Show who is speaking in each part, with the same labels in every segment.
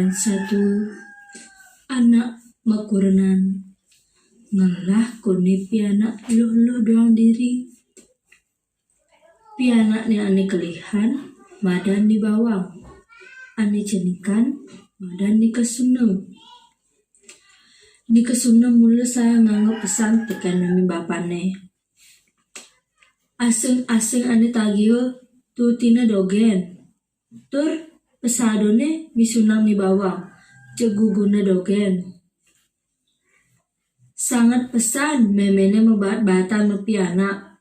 Speaker 1: dan satu anak makurenan ngelah kone pianak luh doang diri. Pianak ni ane kelihan madan di bawang, ane cenikan madan di kesuna. Di kesuna mula saya nganggap pesan tekan mami bapane. Asing ane tagih tu tina dogen. Tur pesadone misunang di bawang, ceguguna dogen. Sangat pesan memene mebat-batan mepianak.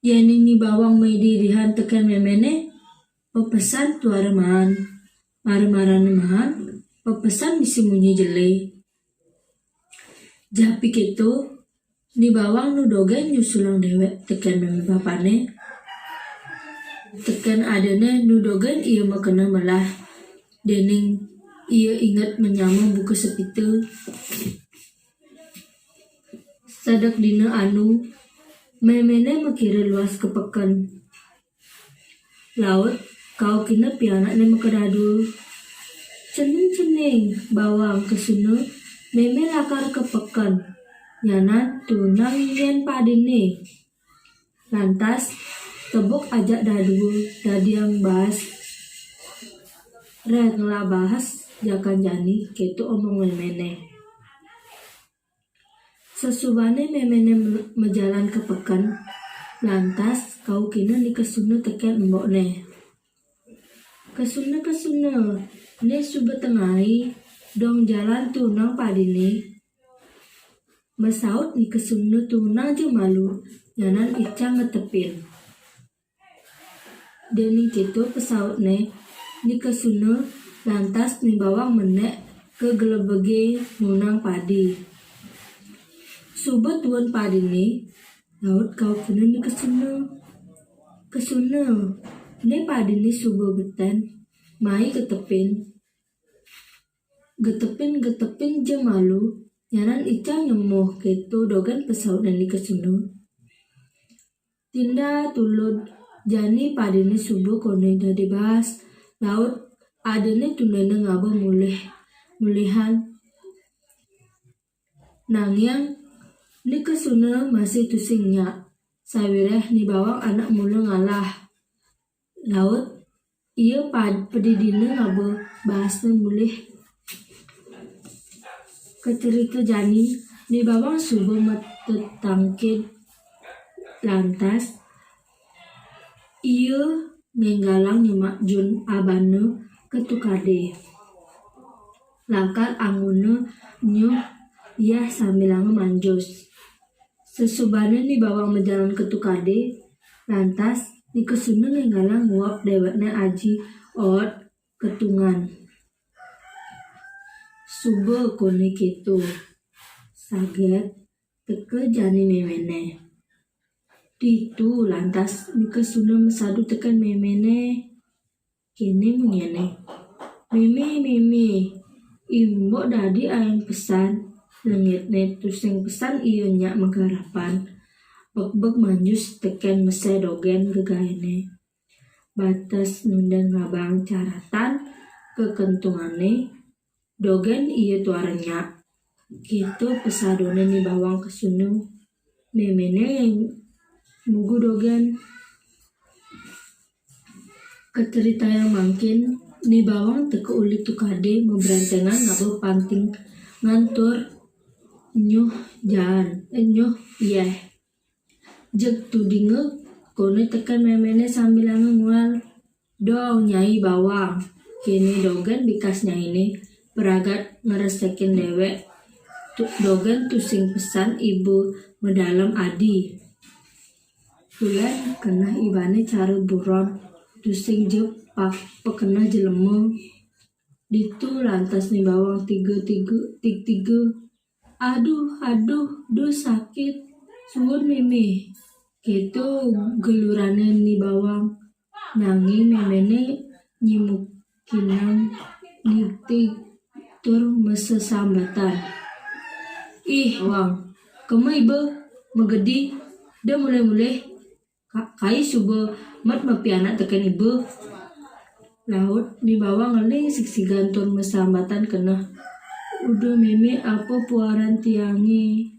Speaker 1: Yani ni bawang medirihan tekan memene, pepesan tuara mahan, marah-marah mahan, pepesan disimunyi jele. Japik itu, ni bawang nu dogen nyusulang dewek tekan meme bapane. Tekan adane nu dogen ia makena malah, dening ia ingat menyama buku sepitu. Sadak dina anu, memene makira luas kepekan. Laut, kau kena pianak ne makedadu. Cening bawang kesuna, meme lakar kepekan. Nyana tunang yen padine. Lantas, tebok ajak dadu, dadiang bahas. Renglah bahas, jakan jani, ketu omong memene. Sesubane memene mejalan ke pekan, lantas kau kena di kesuna tekan mbok ne. Kesuna, ne suba tengahi, dong jalan tunang padine. Mesaut di kesuna tunang je malu, nyanan icang ngetepin. Dening gitu pesaut ne, di kesuna lantas ni bawang menek ke gelebege nunang padi. Subat tuan padi ni, laut kau kena ni kesuna. Ne padi ni suba betan, mai ketepin. Getepin je malu, nyanan icang nyemuh ketu dogan pesaut dan ni kesuna. Tinda tulud, jani padi ni suba kone dah dibahas, laut adene tunene ngabah mulihan. Nangyang ni kesuna masih tusingnya, sawireh ni bawang anak mula ngalah. Laut, ia pedidina ngabah bahasnya mulih. Kecerita jani, ni bawang subuh metetangkid. Lantas, ia menggalang nyemak jun abane ketukade. Langkar anguna nyuh ia sambilang manjus. Sesubane ni bawang menjalan ketukade, lantas ni kesuna menggalang nguap deweknya aji ot ketungan. Suba kone gitu, saget teke jani memene. Ditu lantas ni kesuna mesadu tekan memene. Kene munyene. Meme, imbok dadi ayang pesan. Lengit ne tusing pesan iyo nyak menggarapan. Bek manjus tekan mese dogen gegaene. Batas nundan ngabang caratan kekentungane. Dogen iya tuaranya. Gitu pesadone ni bawang kesuna. Memene mugu dogen. Kecerita yang makin ni bawang teke uli tukade memberantengan ngabah panting ngantur nyuh jeg tudinge kone tekan memene sambil ngual dong nyai bawang kini dogen bikas nyaine peragat ngeresekin dewek dogen tusing pesan ibu medalam adi bulan kena ibane cara buron tusing je pekena jelemu. Ditu lantas nih bawang tiga. Aduh sakit. Suwun meme. Gitu gelurane nih bawang. Nanging memene nyimukinan nitik tur mesesambatan. Ih wang, kema iba megedi. Dah mulai kai subuh mat mapi anak tekan ibu. Laut di bawah ngeling siksi gantor mesambatan kena. Udah meme apa puaran tiangi.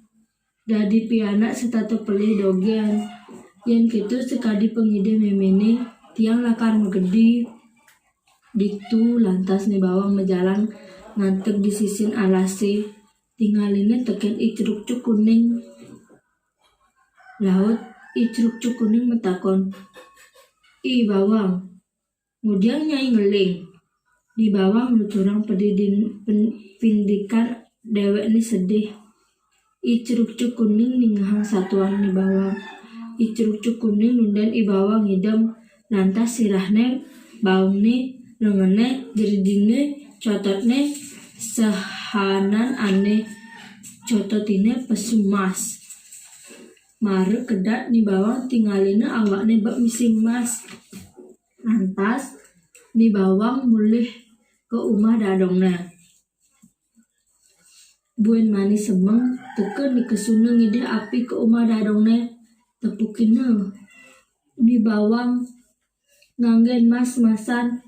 Speaker 1: Dadi pianak setata pelih dogen. Yang gitu sekadi pengide memene tiang lakar megedi. Ditu lantas nih bawang mejalan ngantep di sisin alase. Tinggalinnya teken icruk cuk kuning. Laut icruk cuk kuning metakon. I bawang. Kemudian nyai ngeling. Di bawang nuturang pendidikan dewek ni sedih. Icruk cuk kuning ningahang satuan di bawang. Icruk cuk kuning nundan i bawang ngidam. Lantas sirahne baungne lengene jeridine cototne sehanan aneh cototine pesumas. Mare kedat ni bawang tinggalina awakne bak misi mas. Lantas ni bawang mulih ke umah dadongna. Buen mani semeng teke ni kesuna ngide api ke umah dadongna. Tepukina ni bawang nganggen mas-masan.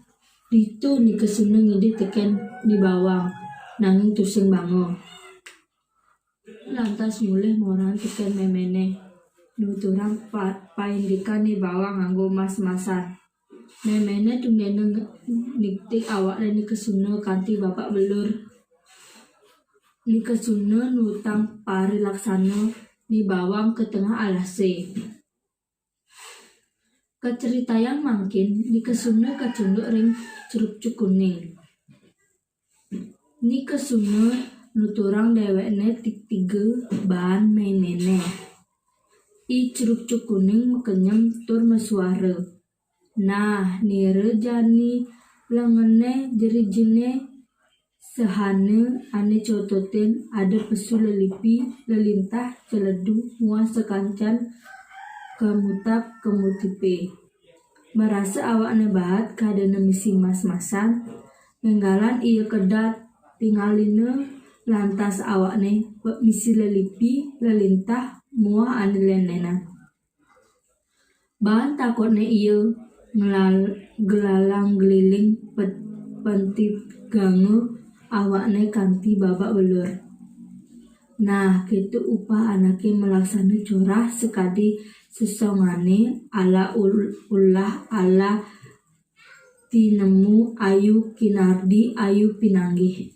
Speaker 1: Ditu ni kesuna ngide teken ni bawang nanging tusing bango. Lantas mulih moran teken memene. Nuturang paindikan ni bawang nganggo mas-masan. Memene tunggene niktik awak dan ni kesuna kanti bapak belur. Ni kesuna nutang pari laksana ni bawang ke tengah alase. Keceritayan mangkin ni kesuna kacunduk ring curug cuk kuning. Ni kesuna nuturang dewekne tiga bahan memene. I curug cuk kuning mekenyem tur mesuara. Nah, nire jani lengene jerijine sehane ane cototin ada pesu lelipi lelintah celedu muas sekancan kemutap kemutipe. Merasa awakne bahat kadena misi mas-masan ngenggalan iya kedat tinggalina lantas awakne misi lelipi lelintah muah ane lenenan. Bahan takutne iya gelalang geliling pentip gangu awakne kanti babak belur. Nah, gitu upah anake melaksana curah sekadi sesongane ala ulah ala tinemu ayu kinardi ayu pinanggih.